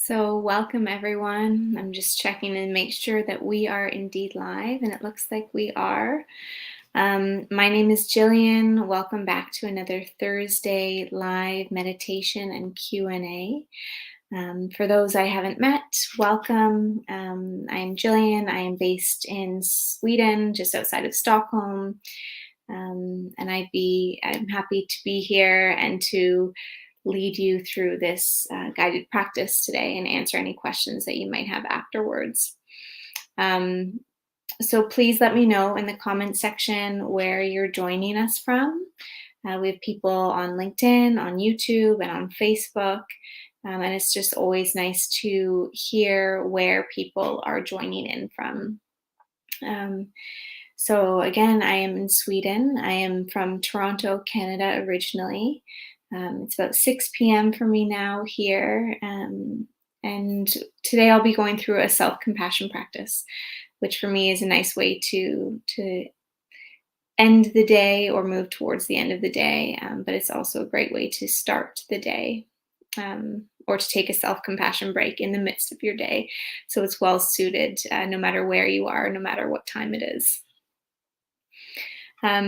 So welcome everyone. I'm just checking and make sure that we are indeed live, and it looks like we are. My name is Gillian. Welcome back to another Thursday live meditation and Q&A. For those I haven't met, welcome. I'm Gillian. I am based in Sweden, just outside of Stockholm. And I'm happy to be here and to lead you through this guided practice today and answer any questions that you might have afterwards. So please let me know in the comment section where you're joining us from. We have people on LinkedIn, on YouTube, and on Facebook. And it's just always nice to hear where people are joining in from. So again, I am in Sweden. I am from Toronto, Canada originally. It's about 6 p.m. for me now here. And today I'll be going through a self-compassion practice, which for me is a nice way to end the day or move towards the end of the day. But it's also a great way to start the day or to take a self-compassion break in the midst of your day. So it's well suited no matter where you are, no matter what time it is.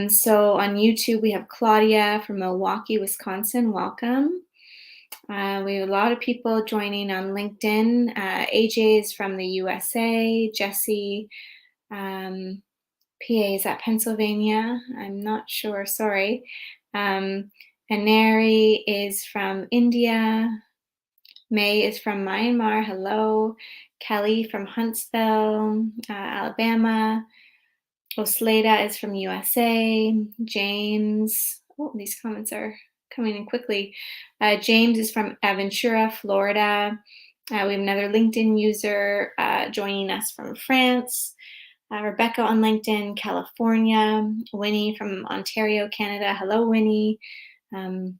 So on YouTube, we have Claudia from Milwaukee, Wisconsin. Welcome. We have a lot of people joining on LinkedIn. AJ is from the USA. Jesse, PA, is that Pennsylvania? I'm not sure, sorry. Aneri is from India. May is from Myanmar. Hello. Kelly from Huntsville, Alabama. Osleda is from USA. James, these comments are coming in quickly. James is from Aventura, Florida. We have another LinkedIn user joining us from France. Rebecca on LinkedIn, California. Winnie from Ontario, Canada. Hello, Winnie. I'm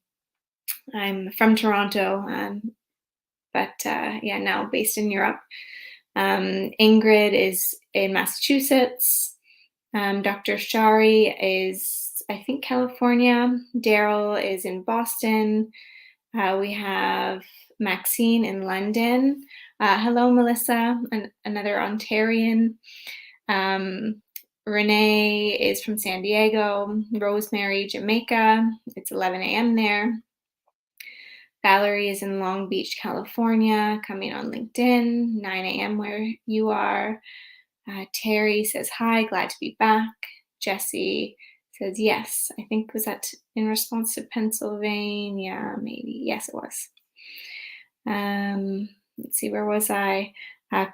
from Toronto, but now based in Europe. Ingrid is in Massachusetts. Dr. Shari is, I think, California. Daryl is in Boston. We have Maxine in London. Hello, Melissa, another Ontarian. Renee is from San Diego. Rosemary, Jamaica. It's 11 a.m. there. Valerie is in Long Beach, California, coming on LinkedIn, 9 a.m. where you are. Terry says, hi, glad to be back. Jesse says, yes. I think, was that in response to Pennsylvania? Maybe. Yes, it was. Let's see, where was I?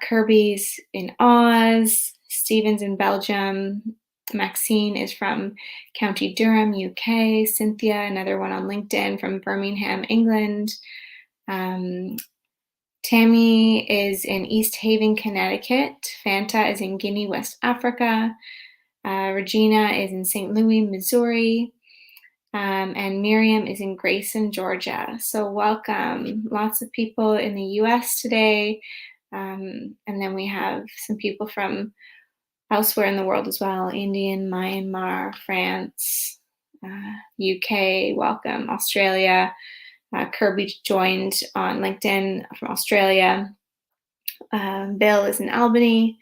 Kirby's in Oz. Stephen's in Belgium. Maxine is from County Durham, UK. Cynthia, another one on LinkedIn, from Birmingham, England. Tammy is in East Haven, Connecticut. Fanta is in Guinea, West Africa. Regina is in St. Louis, Missouri. And Miriam is in Grayson, Georgia. So welcome. Lots of people in the US today. And then we have some people from elsewhere in the world as well. Indian, Myanmar, France, UK, welcome. Australia. Kirby joined on LinkedIn from Australia. Bill is in Albany.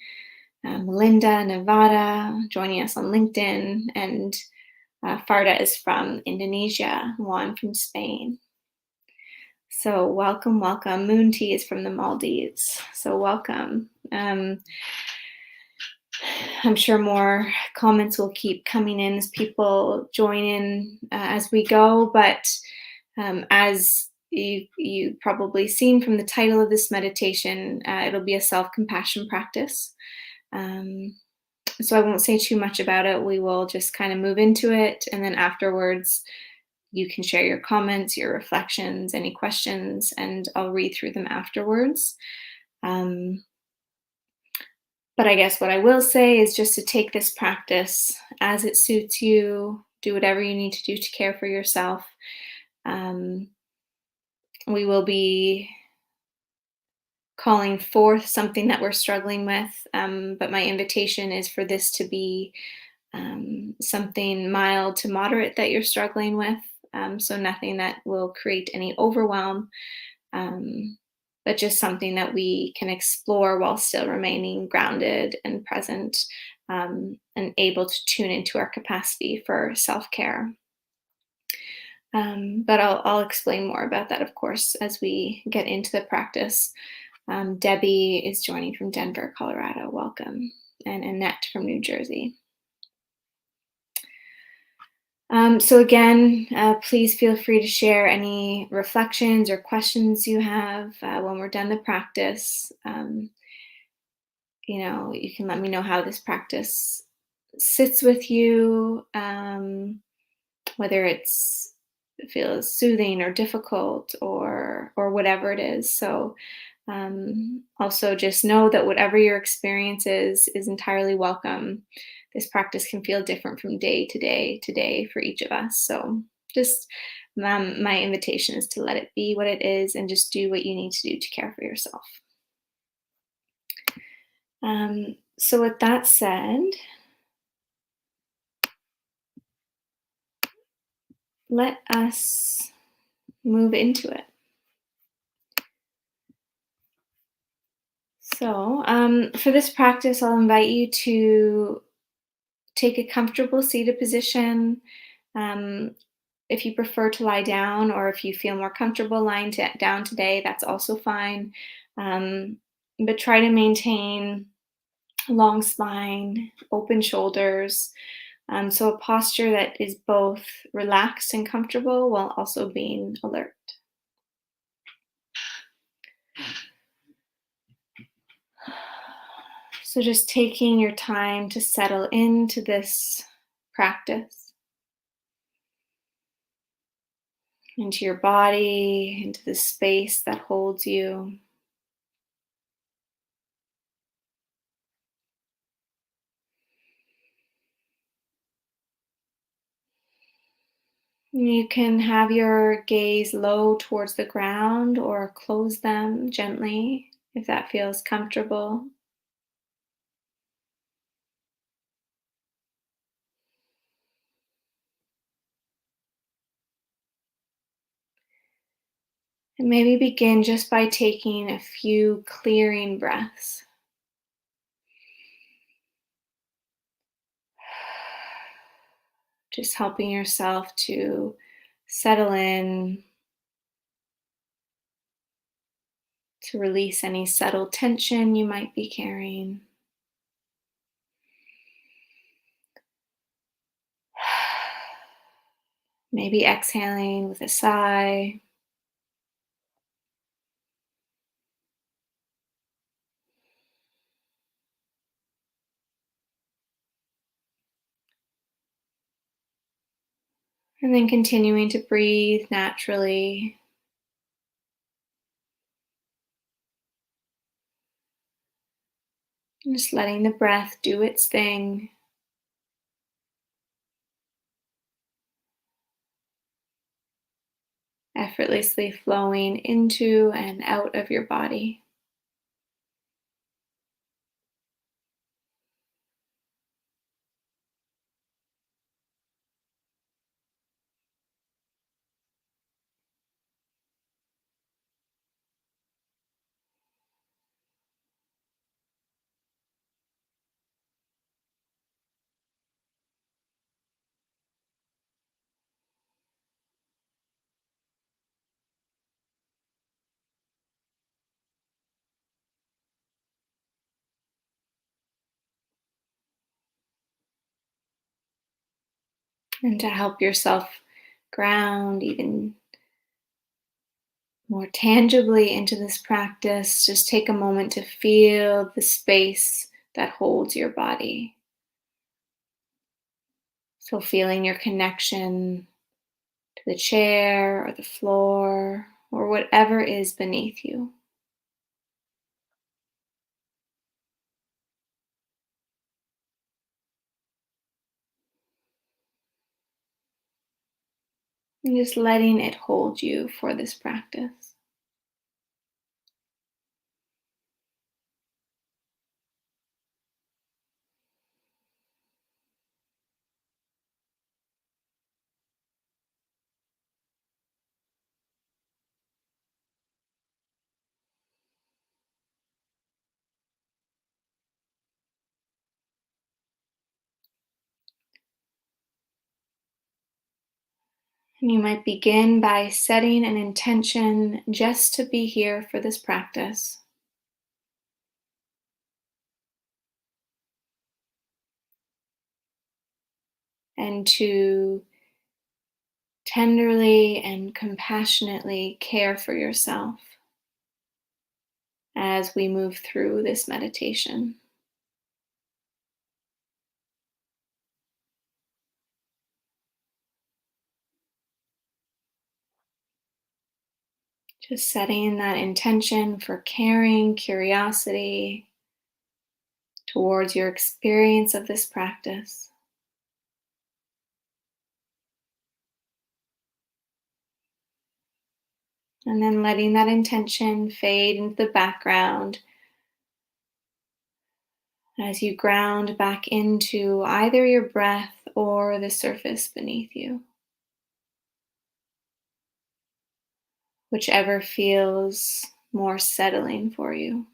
Melinda, Nevada, joining us on LinkedIn. And Farda is from Indonesia. Juan from Spain. So welcome, welcome. Moon Tea is from the Maldives. So welcome. I'm sure more comments will keep coming in as people join in as we go, but as you probably seen from the title of this meditation, it'll be a self-compassion practice. So I won't say too much about it. We will just kind of move into it, and then afterwards you can share your comments, your reflections, any questions, and I'll read through them afterwards. But I guess what I will say is just to take this practice as it suits you. Do whatever you need to do to care for yourself. We will be calling forth something that we're struggling with, but my invitation is for this to be something mild to moderate that you're struggling with, so nothing that will create any overwhelm. but just something that we can explore while still remaining grounded and present, and able to tune into our capacity for self care. But I'll explain more about that, of course, as we get into the practice. Debbie is joining from Denver, Colorado. Welcome. And Annette from New Jersey. So again, please feel free to share any reflections or questions you have when we're done the practice. You can let me know how this practice sits with you, whether it feels soothing or difficult or whatever it is. So also just know that whatever your experience is entirely welcome. This practice can feel different from day to day for each of us. So just my invitation is to let it be what it is and just do what you need to do to care for yourself. So with that said, let us move into it. So for this practice, I'll invite you to take a comfortable seated position. If you prefer to lie down, or if you feel more comfortable lying down today, that's also fine. But try to maintain a long spine, open shoulders. So a posture that is both relaxed and comfortable while also being alert. So just taking your time to settle into this practice, into your body, into the space that holds you. You can have your gaze low towards the ground or close them gently if that feels comfortable. And maybe begin just by taking a few clearing breaths. Just helping yourself to settle in, to release any subtle tension you might be carrying. Maybe exhaling with a sigh. And then continuing to breathe naturally. Just letting the breath do its thing. Effortlessly flowing into and out of your body. And to help yourself ground even more tangibly into this practice, just take a moment to feel the space that holds your body. So, feeling your connection to the chair or the floor or whatever is beneath you. And just letting it hold you for this practice. And you might begin by setting an intention just to be here for this practice and to tenderly and compassionately care for yourself as we move through this meditation. Just setting that intention for caring, curiosity towards your experience of this practice. And then letting that intention fade into the background as you ground back into either your breath or the surface beneath you, whichever feels more settling for you.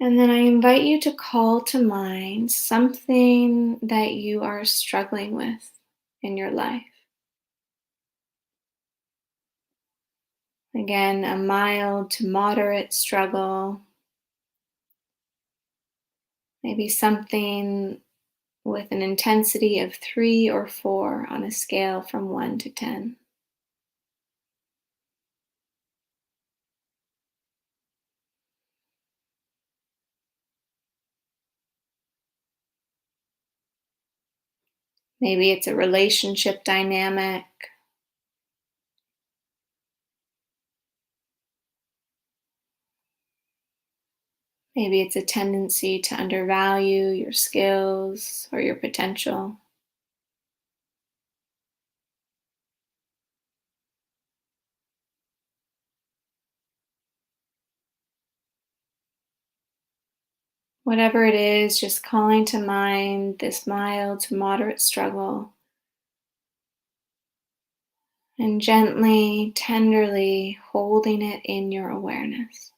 And then I invite you to call to mind something that you are struggling with in your life. Again, a mild to moderate struggle, maybe something with an intensity of 3 or 4 on a scale from 1 to 10. Maybe it's a relationship dynamic. Maybe it's a tendency to undervalue your skills or your potential. Whatever it is, just calling to mind this mild to moderate struggle and gently, tenderly holding it in your awareness.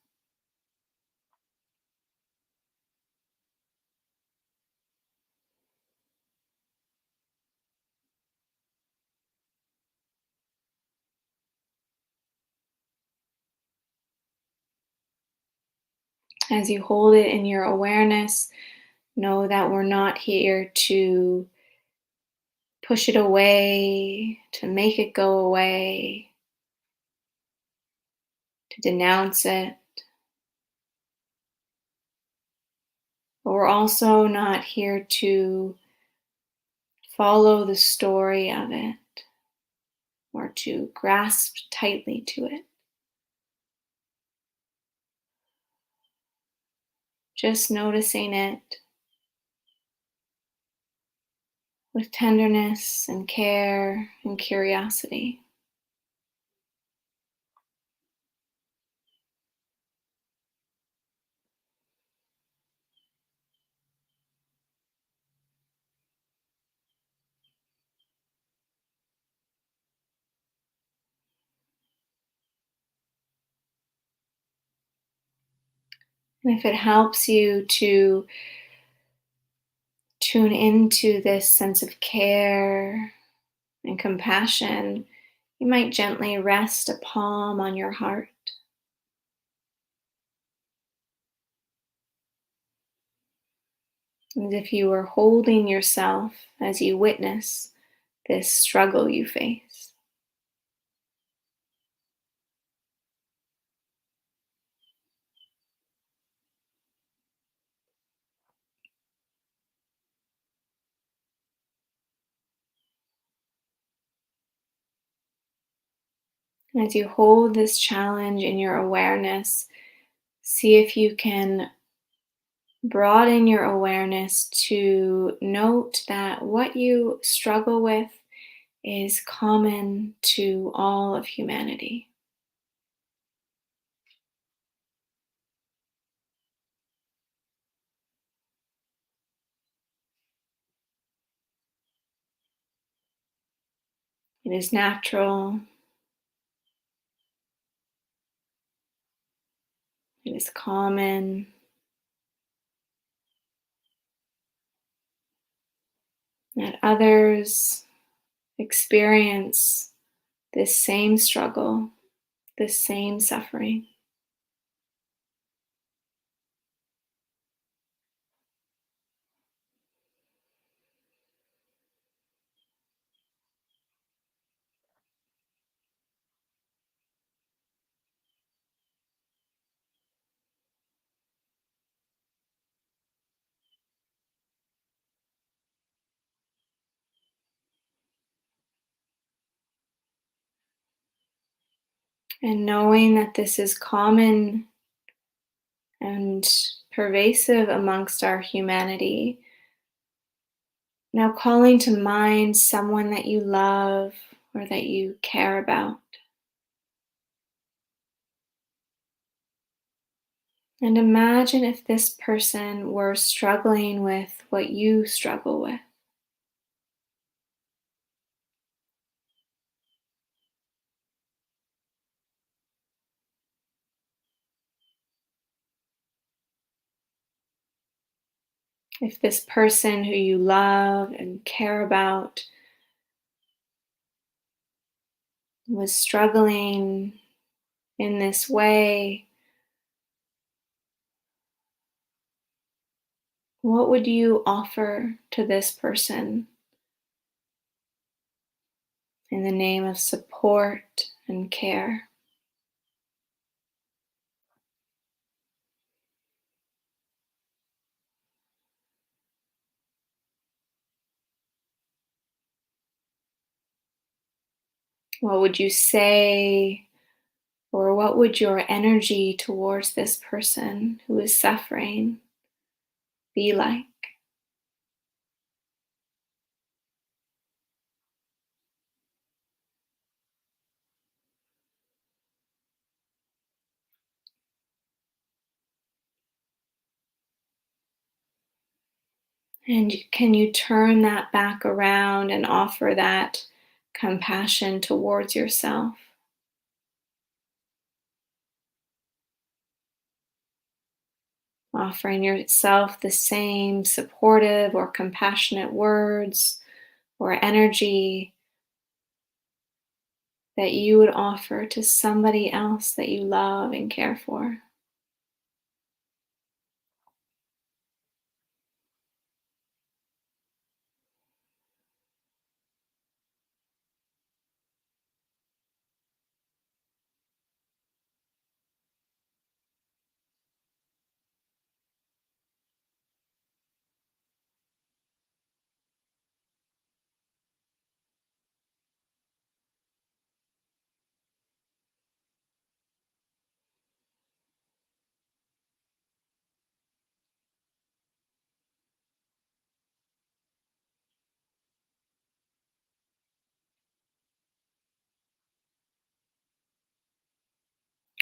As you hold it in your awareness, know that we're not here to push it away, to make it go away, to denounce it. But we're also not here to follow the story of it or to grasp tightly to it. Just noticing it with tenderness and care and curiosity. And if it helps you to tune into this sense of care and compassion, you might gently rest a palm on your heart, as if you were holding yourself as you witness this struggle you face. And as you hold this challenge in your awareness, see if you can broaden your awareness to note that what you struggle with is common to all of humanity. It is natural, it is common, that others experience this same struggle, this same suffering. And knowing that this is common and pervasive amongst our humanity, now calling to mind someone that you love or that you care about. And imagine if this person were struggling with what you struggle with. If this person who you love and care about was struggling in this way, what would you offer to this person in the name of support and care? What would you say, or what would your energy towards this person who is suffering be like? And can you turn that back around and offer that compassion towards yourself? Offering yourself the same supportive or compassionate words or energy that you would offer to somebody else that you love and care for.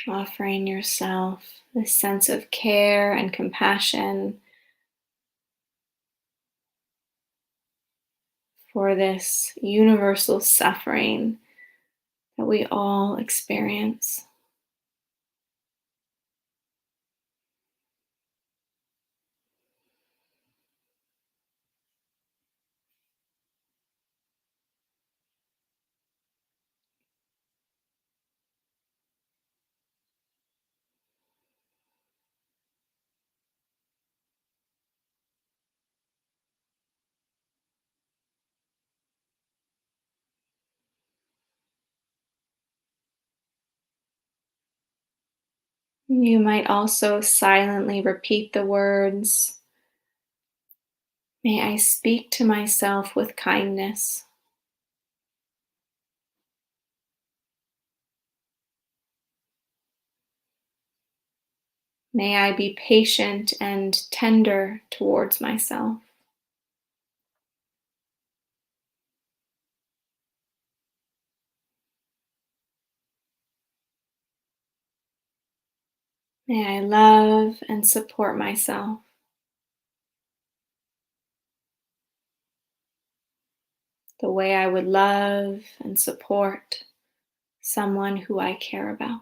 Offering yourself this sense of care and compassion for this universal suffering that we all experience. You might also silently repeat the words, "May I speak to myself with kindness." May I be patient and tender towards myself. May I love and support myself the way I would love and support someone who I care about.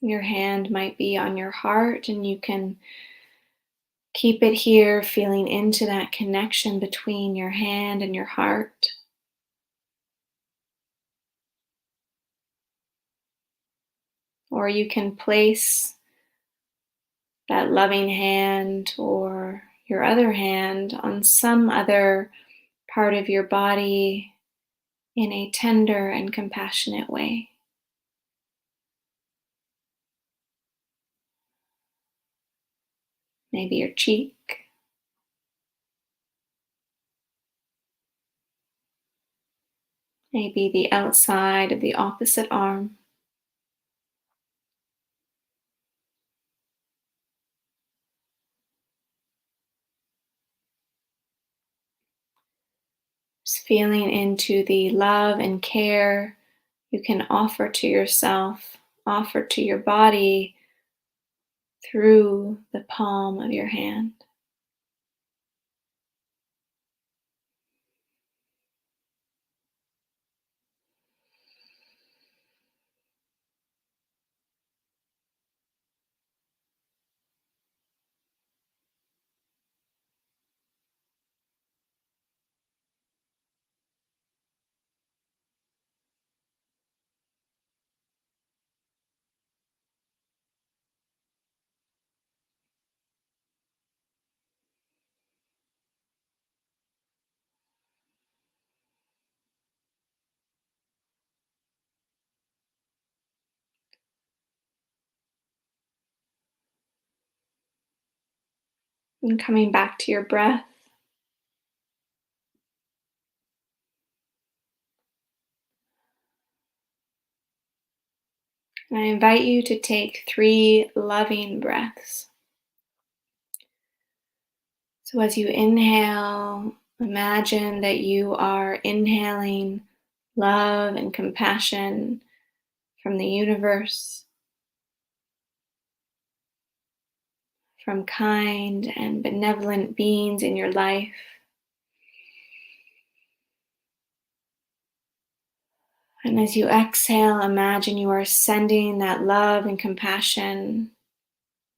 Your hand might be on your heart, and you can keep it here, feeling into that connection between your hand and your heart. Or you can place that loving hand or your other hand on some other part of your body in a tender and compassionate way. Maybe your cheek, maybe the outside of the opposite arm. Just feeling into the love and care you can offer to yourself, offer to your body through the palm of your hand. And coming back to your breath, and I invite you to take 3 loving breaths. So as you inhale, imagine that you are inhaling love and compassion from the universe, from kind and benevolent beings in your life. And as you exhale, imagine you are sending that love and compassion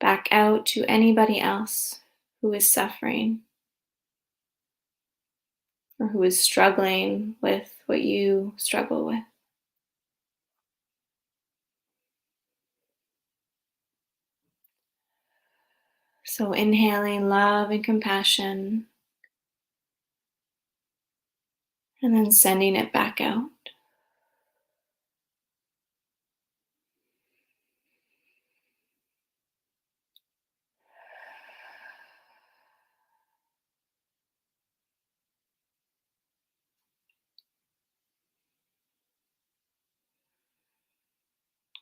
back out to anybody else who is suffering or who is struggling with what you struggle with. So inhaling love and compassion, and then sending it back out.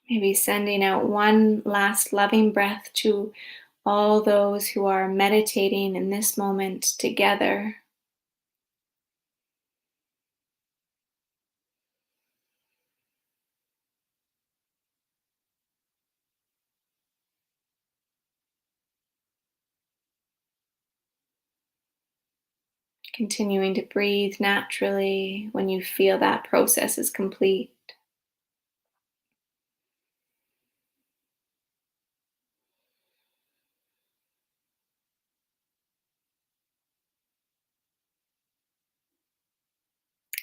Maybe sending out one last loving breath to all those who are meditating in this moment together. Continuing to breathe naturally when you feel that process is complete.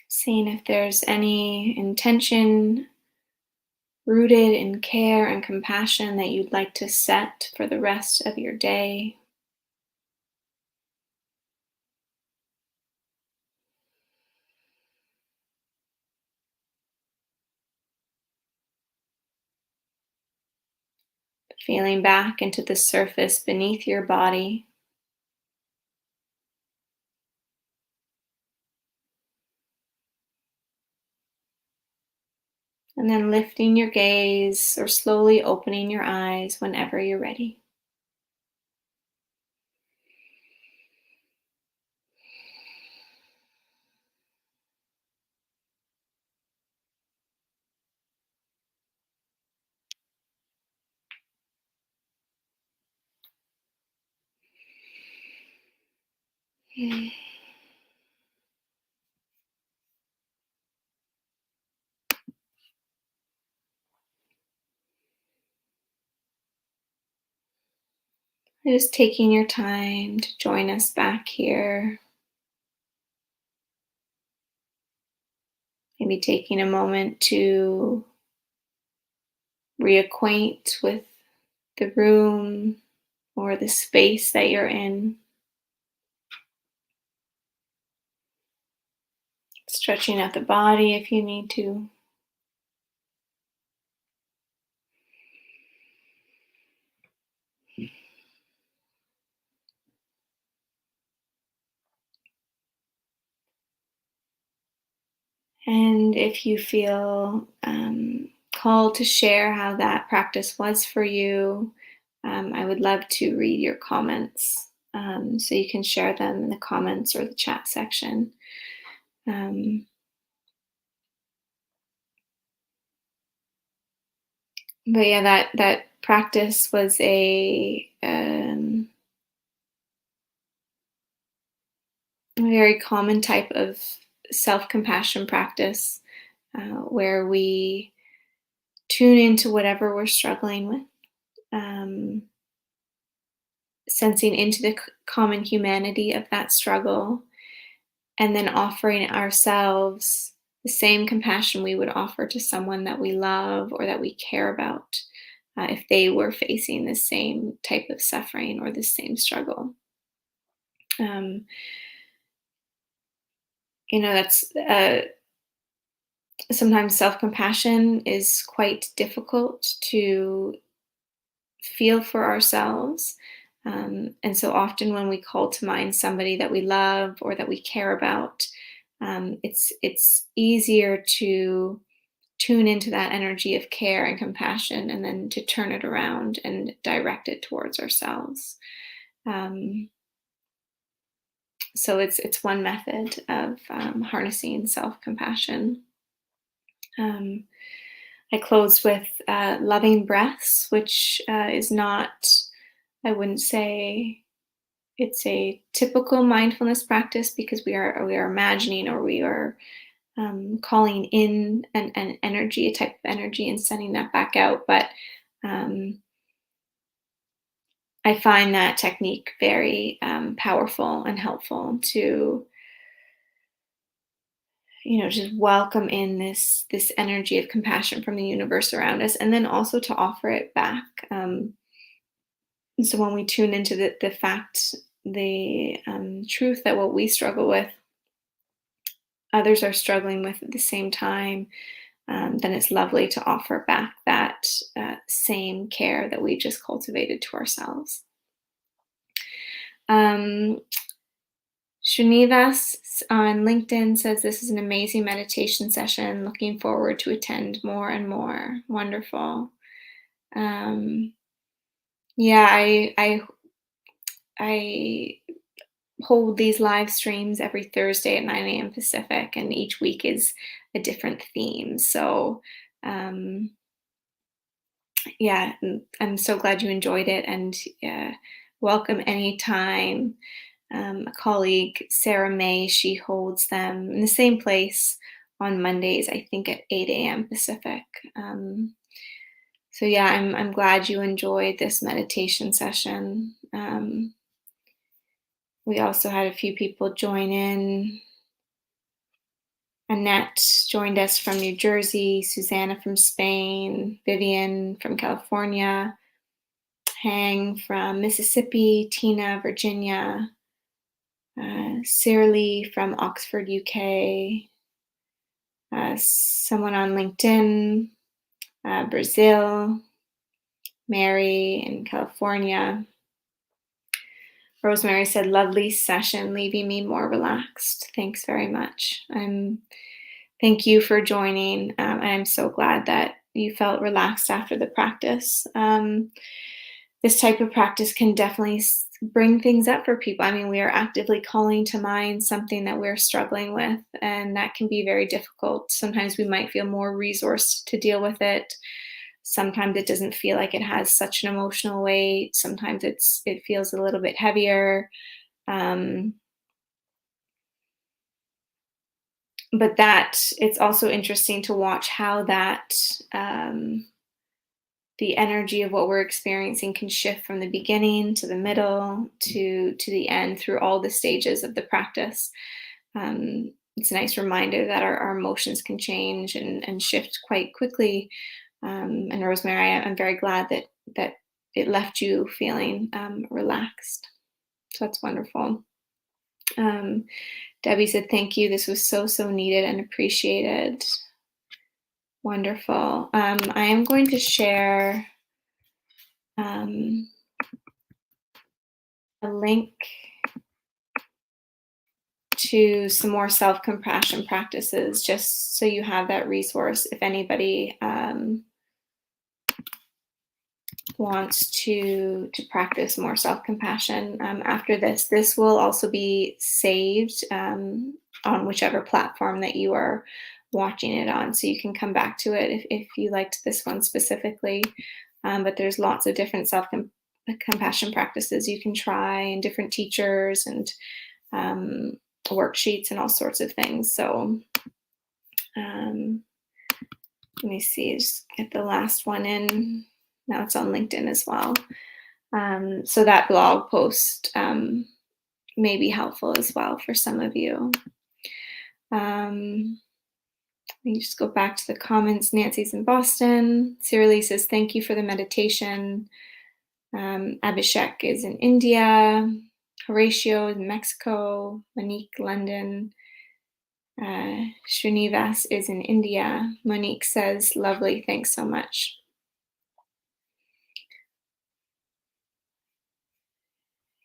Seeing if there's any intention rooted in care and compassion that you'd like to set for the rest of your day. feeling back into the surface beneath your body. And then lifting your gaze or slowly opening your eyes whenever you're ready. Just taking your time to join us back here. Maybe taking a moment to reacquaint with the room or the space that you're in. Stretching out the body if you need to. And if you feel called to share how that practice was for you, I would love to read your comments. So you can share them in the comments or the chat section. Um, but yeah, that practice was a very common type of self-compassion practice where we tune into whatever we're struggling with, um, sensing into the common humanity of that struggle, and then offering ourselves the same compassion we would offer to someone that we love or that we care about if they were facing the same type of suffering or the same struggle. Um, that's sometimes self compassion is quite difficult to feel for ourselves. And so often when we call to mind somebody that we love or that we care about, it's easier to tune into that energy of care and compassion and then to turn it around and direct it towards ourselves. Um, so it's one method of harnessing self-compassion. Um, I close with loving breaths, which is not, I wouldn't say it's a typical mindfulness practice because we are imagining or we are calling in an energy, a type of energy, and sending that back out. But um, I find that technique very powerful and helpful to just welcome in this energy of compassion from the universe around us, and then also to offer it back. So when we tune into the fact, the truth that what we struggle with, others are struggling with at the same time, then it's lovely to offer back that same care that we just cultivated to ourselves. Um, Srinivas on LinkedIn says this is an amazing meditation session. Looking forward to attend more and more. Wonderful. Yeah, I hold these live streams every Thursday at 9 a.m. Pacific, and each week is a different theme. So, yeah, I'm so glad you enjoyed it, and welcome anytime. A colleague, Sarah May, she holds them in the same place on Mondays, I think at 8 a.m. Pacific. So yeah, I'm glad you enjoyed this meditation session. We also had a few people join in. Annette joined us from New Jersey, Susanna from Spain, Vivian from California, Hang from Mississippi, Tina, Virginia, Sirli from Oxford, UK, someone on LinkedIn, Brazil, Mary in California. Rosemary said, lovely session, leaving me more relaxed. Thanks very much. Thank you for joining. And I'm so glad that you felt relaxed after the practice. This type of practice can definitely bring things up for people. I mean, we are actively calling to mind something that we're struggling with, and that can be very difficult. Sometimes we might feel more resourced to deal with it. Sometimes it doesn't feel like it has such an emotional weight. Sometimes it feels a little bit heavier. But that it's also interesting to watch how that the energy of what we're experiencing can shift from the beginning to the middle to the end through all the stages of the practice. It's a nice reminder that our emotions can change and shift quite quickly. And Rosemary, I'm very glad that it left you feeling relaxed. So that's wonderful. Debbie said, thank you. This was so needed and appreciated. Wonderful. I am going to share a link to some more self-compassion practices, just so you have that resource if anybody wants to practice more self-compassion. After this will also be saved on whichever platform that you are watching it on, so you can come back to it if you liked this one specifically. But there's lots of different self-compassion practices you can try, and different teachers and worksheets and all sorts of things. So let me see, just get the last one in. Now it's on LinkedIn as well. So that blog post may be helpful as well for some of you. Let me just go back to the comments. Nancy's in Boston. Cyril says, thank you for the meditation. Abhishek is in India. Horatio in Mexico. Monique, London. Srinivas is in India. Monique says, lovely, thanks so much.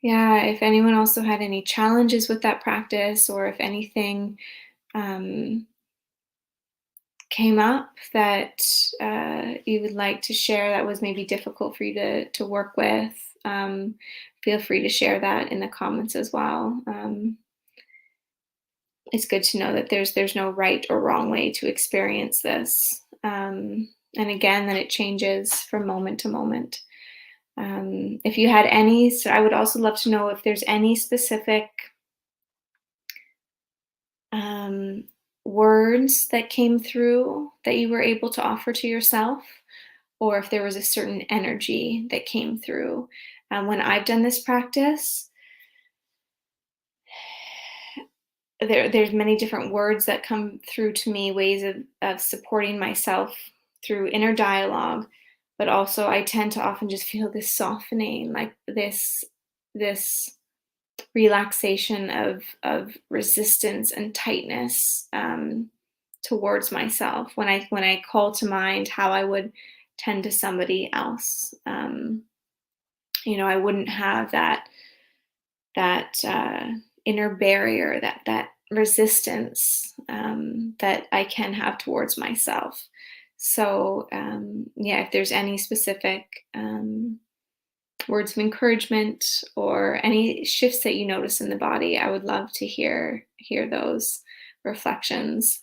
Yeah, if anyone also had any challenges with that practice, or if anything came up that you would like to share that was maybe difficult for you to work with, feel free to share that in the comments as well. It's good to know that there's no right or wrong way to experience this. And again, that it changes from moment to moment. If you had any, so I would also love to know if there's any specific words that came through that you were able to offer to yourself, or if there was a certain energy that came through. When I've done this practice, there's many different words that come through to me, ways of supporting myself through inner dialogue, but also I tend to often just feel this softening, like this relaxation of resistance and tightness towards myself when I call to mind how I would tend to somebody else. I wouldn't have that inner barrier, that resistance that I can have towards myself. So if there's any specific words of encouragement or any shifts that you notice in the body, I would love to hear those reflections.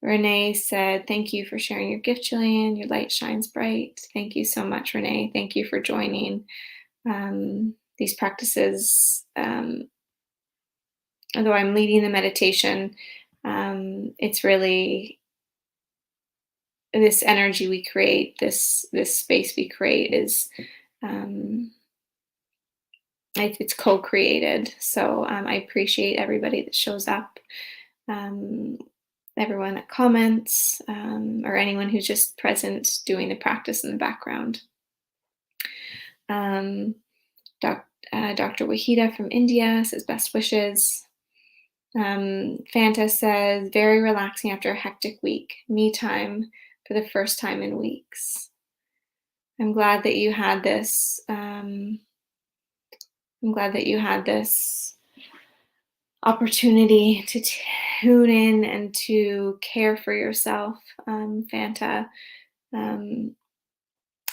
Renee said, thank you for sharing your gift, Gillian. Your light shines bright. Thank you so much, Renee. Thank you for joining. These practices, although I'm leading the meditation, it's really this energy we create, this space we create is it's co-created. So I appreciate everybody that shows up, everyone that comments, or anyone who's just present doing the practice in the background. Dr. Wahida from India says best wishes. Fanta says very relaxing after a hectic week. Me time for the first time in weeks. I'm glad that you had this. I'm glad that you had this opportunity to tune in and to care for yourself, Fanta. Um,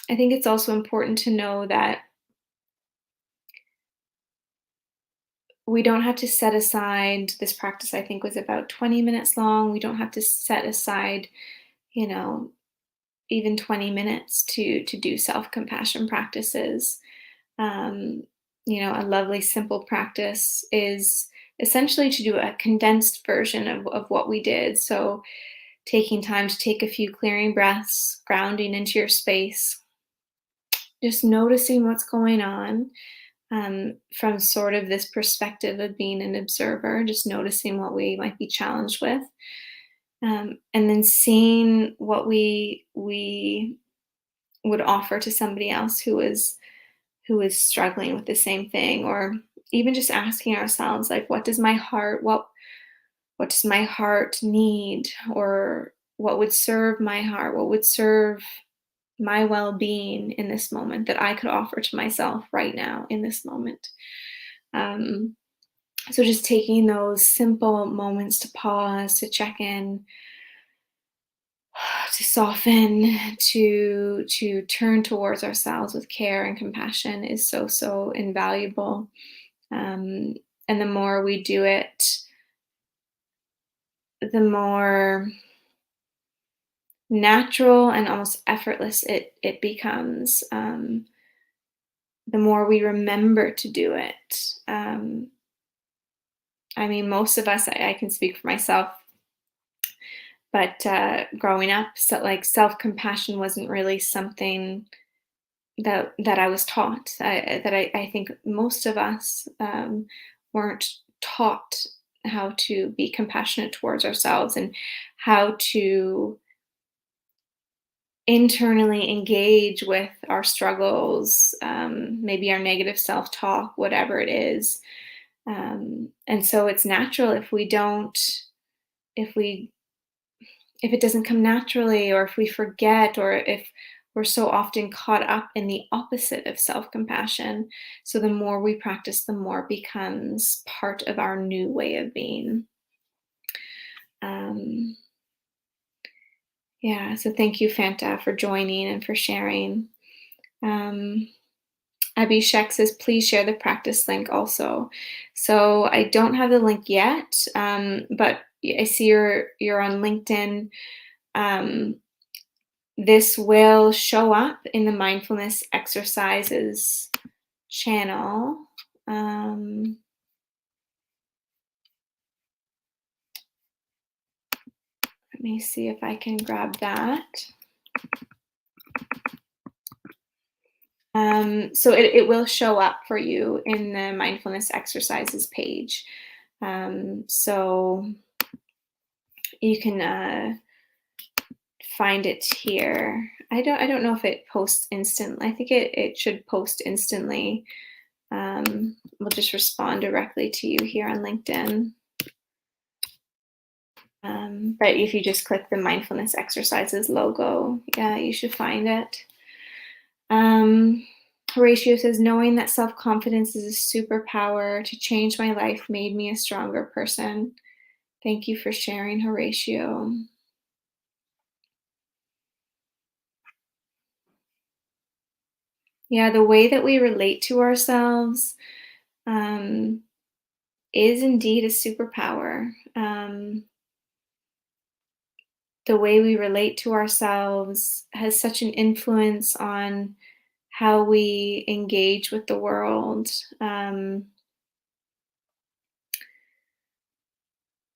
I think it's also important to know that we don't have to set aside this practice. I think was about 20 minutes long. We don't have to set aside, you know, even 20 minutes to do self-compassion practices. Um, a lovely simple practice is essentially to do a condensed version of what we did. So taking time to take a few clearing breaths, grounding into your space, just noticing what's going on, from sort of this perspective of being an observer, just noticing what we might be challenged with, and then seeing what we would offer to somebody else who is struggling with the same thing, or even just asking ourselves, like, what does my heart need, or what would serve my heart, what would serve my well-being in this moment that I could offer to myself right now in this moment. um, so just taking those simple moments to pause, to check in, to soften, to turn towards ourselves with care and compassion is so invaluable. um, and the more we do it, the more natural and almost effortless it becomes. The more we remember to do it. I mean, most of us, I can speak for myself, but growing up, so like self-compassion wasn't really something that I was taught. I think most of us weren't taught how to be compassionate towards ourselves, and how to internally engage with our struggles, maybe our negative self-talk, whatever it is. And so it's natural if we don't, if we if it doesn't come naturally, or if we forget, or if we're so often caught up in the opposite of self-compassion. So the more we practice, the more it becomes part of our new way of being. Um, yeah, so thank you, Fanta, for joining and for sharing. Um, Abhishek says, please share the practice link also. So I don't have the link yet, but I see you're on LinkedIn. This will show up in the Mindfulness Exercises channel. Let me see if I can grab that. So it will show up for you in the Mindfulness Exercises page. So you can find it here. I don't know if it posts instantly. I think it should post instantly. We'll just respond directly to you here on LinkedIn. But if you just click the Mindfulness Exercises logo, yeah, you should find it. Horatio says, knowing that self-confidence is a superpower to change my life made me a stronger person. Thank you for sharing, Horatio. Yeah, the way that we relate to ourselves is indeed a superpower. The way we relate to ourselves has such an influence on how we engage with the world.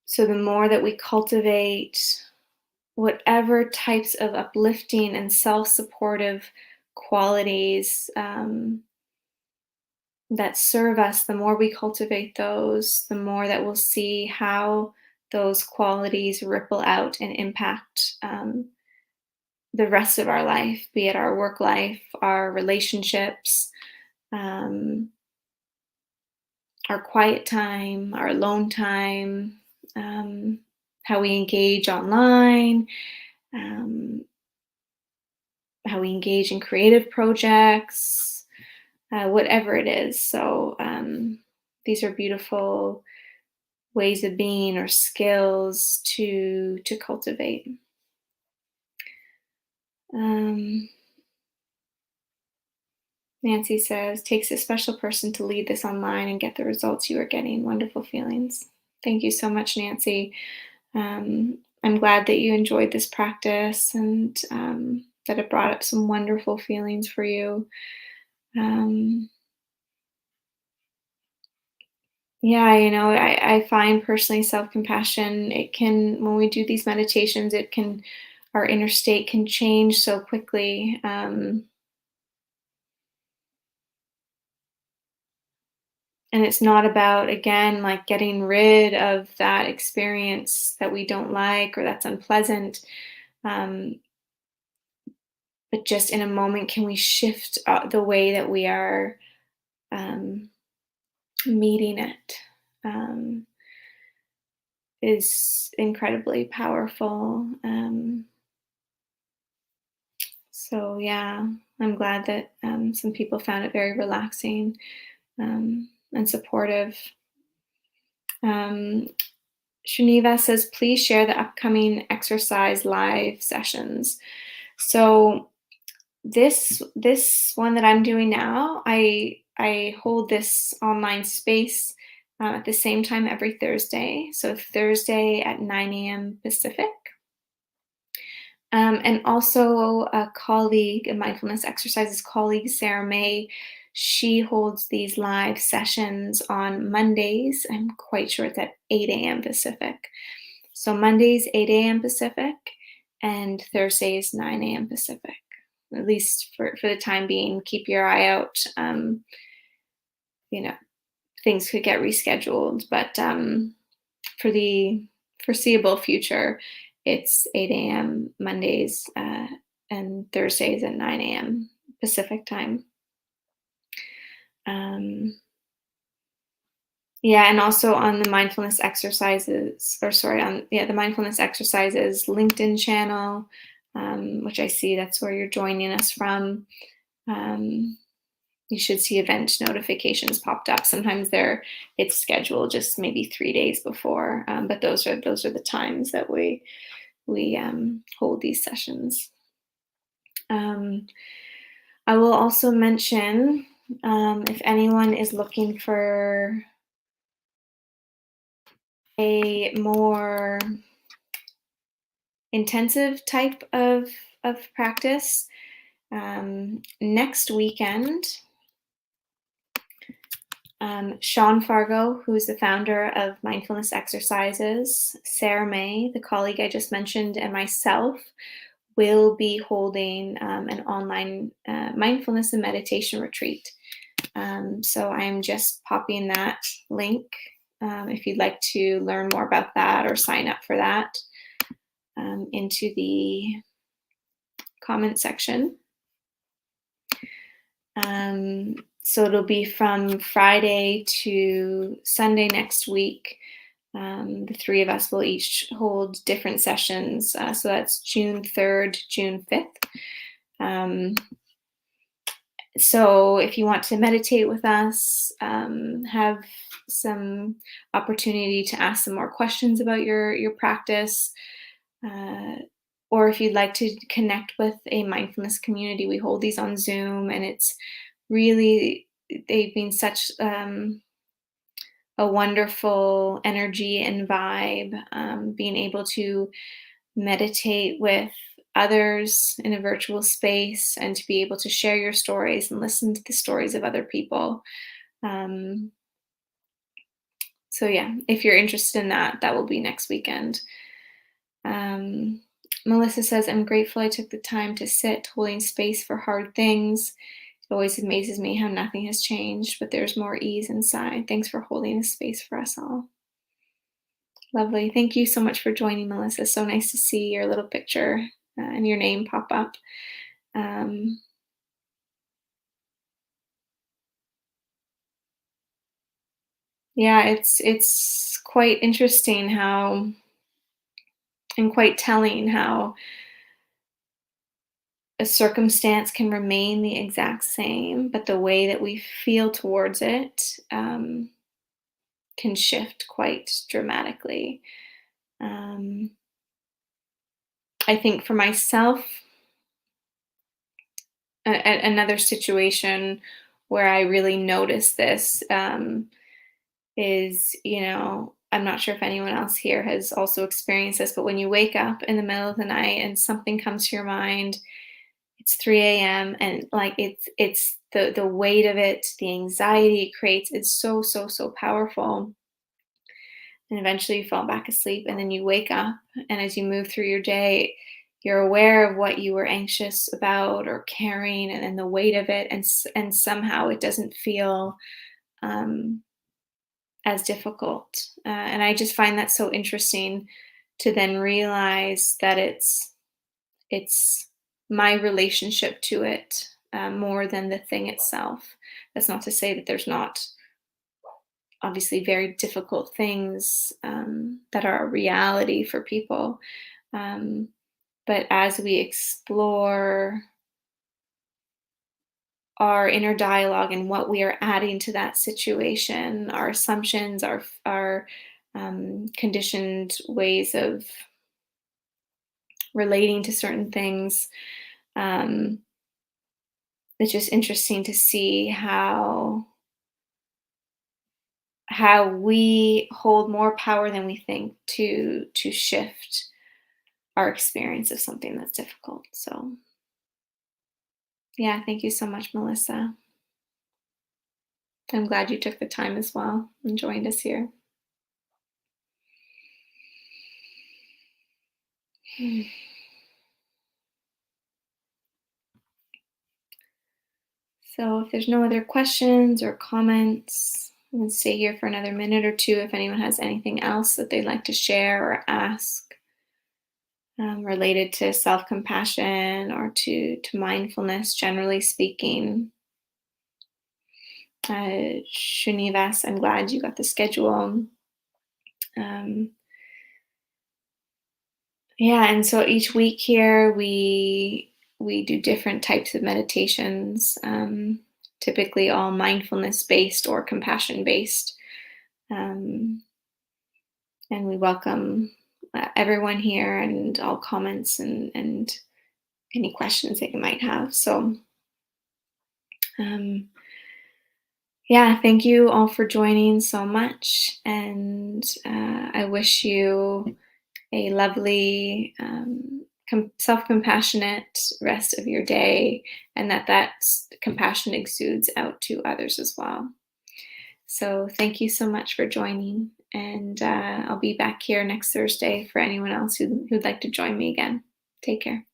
So the more that we cultivate whatever types of uplifting and self-supportive qualities that serve us, the more we cultivate those, the more that we'll see how those qualities ripple out and impact the rest of our life, be it our work life, our relationships, our quiet time, our alone time, how we engage online, how we engage in creative projects, whatever it is. So these are beautiful ways of being or skills to cultivate. Nancy says, takes a special person to lead this online and get the results you are getting. Wonderful feelings. Thank you so much, Nancy. I'm glad that you enjoyed this practice and that it brought up some wonderful feelings for you. Yeah, I find personally self-compassion, when we do these meditations, our inner state can change so quickly. And it's not about, again, like getting rid of that experience that we don't like or that's unpleasant. Um, but just in a moment, can we shift the way that we are um, meeting it? Is incredibly powerful. So, yeah, I'm glad that some people found it very relaxing and supportive. Um, Shaniva says, please share the upcoming exercise live sessions. So this one that I'm doing now, I hold this online space at the same time every Thursday. So Thursday at 9 a.m. Pacific. And also a Mindfulness Exercises colleague, Sarah May, she holds these live sessions on Mondays. I'm quite sure it's at 8 a.m. Pacific. So Mondays, 8 a.m. Pacific, and Thursdays, 9 a.m. Pacific. At least for the time being, keep your eye out. You know, things could get rescheduled, but for the foreseeable future, it's 8 a.m. Mondays and Thursdays at 9 a.m. Pacific time. Yeah, and also on the Mindfulness Exercises, the Mindfulness Exercises LinkedIn channel, which I see that's where you're joining us from. You should see event notifications popped up. Sometimes it's scheduled just maybe 3 days before, but those are the times that we hold these sessions. I will also mention if anyone is looking for a more intensive type of practice, next weekend, Sean Fargo, who's the founder of Mindfulness Exercises, Sarah May, the colleague I just mentioned, and myself will be holding an online mindfulness and meditation retreat. So I'm just popping that link if you'd like to learn more about that or sign up for that into the comment section. So it'll be from Friday to Sunday next week. The three of us will each hold different sessions. So that's June 3rd, June 5th. So if you want to meditate with us, have some opportunity to ask some more questions about your practice, or if you'd like to connect with a mindfulness community, we hold these on Zoom, and it's really, they've been such a wonderful energy and vibe, being able to meditate with others in a virtual space and to be able to share your stories and listen to the stories of other people. So yeah, if you're interested in that, that will be next weekend. Melissa says, I'm grateful I took the time to sit, holding space for hard things. It always amazes me how nothing has changed, but there's more ease inside. Thanks for holding a space for us all. Lovely. Thank you so much for joining, Melissa. So nice to see your little picture and your name pop up. Yeah, it's quite interesting and quite telling how a circumstance can remain the exact same, but the way that we feel towards it can shift quite dramatically. Um, I think for myself, another situation where I really notice this is, I'm not sure if anyone else here has also experienced this, but when you wake up in the middle of the night and something comes to your mind, it's 3 a.m. and like it's the weight of it, the anxiety it creates is so, so, so powerful. And eventually you fall back asleep and then you wake up, and as you move through your day, you're aware of what you were anxious about or carrying, and then the weight of it, and somehow it doesn't feel um, as difficult. And I just find that so interesting to then realize that it's my relationship to it more than the thing itself. That's not to say that there's not obviously very difficult things that are a reality for people. Um, but as we explore our inner dialogue and what we are adding to that situation, our assumptions, our conditioned ways of relating to certain things, um, it's just interesting to see how we hold more power than we think to shift our experience of something that's difficult. So yeah, thank you so much, Melissa. I'm glad you took the time as well and joined us here. So if there's no other questions or comments, I'm going to stay here for another minute or two if anyone has anything else that they'd like to share or ask related to self-compassion or to mindfulness, generally speaking. Shunivas, I'm glad you got the schedule. Yeah, and so each week here we do different types of meditations, typically all mindfulness based or compassion based, um, and we welcome everyone here and all comments and any questions that you might have. So, um, yeah, thank you all for joining so much, and I wish you a lovely, self-compassionate rest of your day, and that compassion exudes out to others as well. So thank you so much for joining, and I'll be back here next Thursday for anyone else who'd like to join me again. Take care.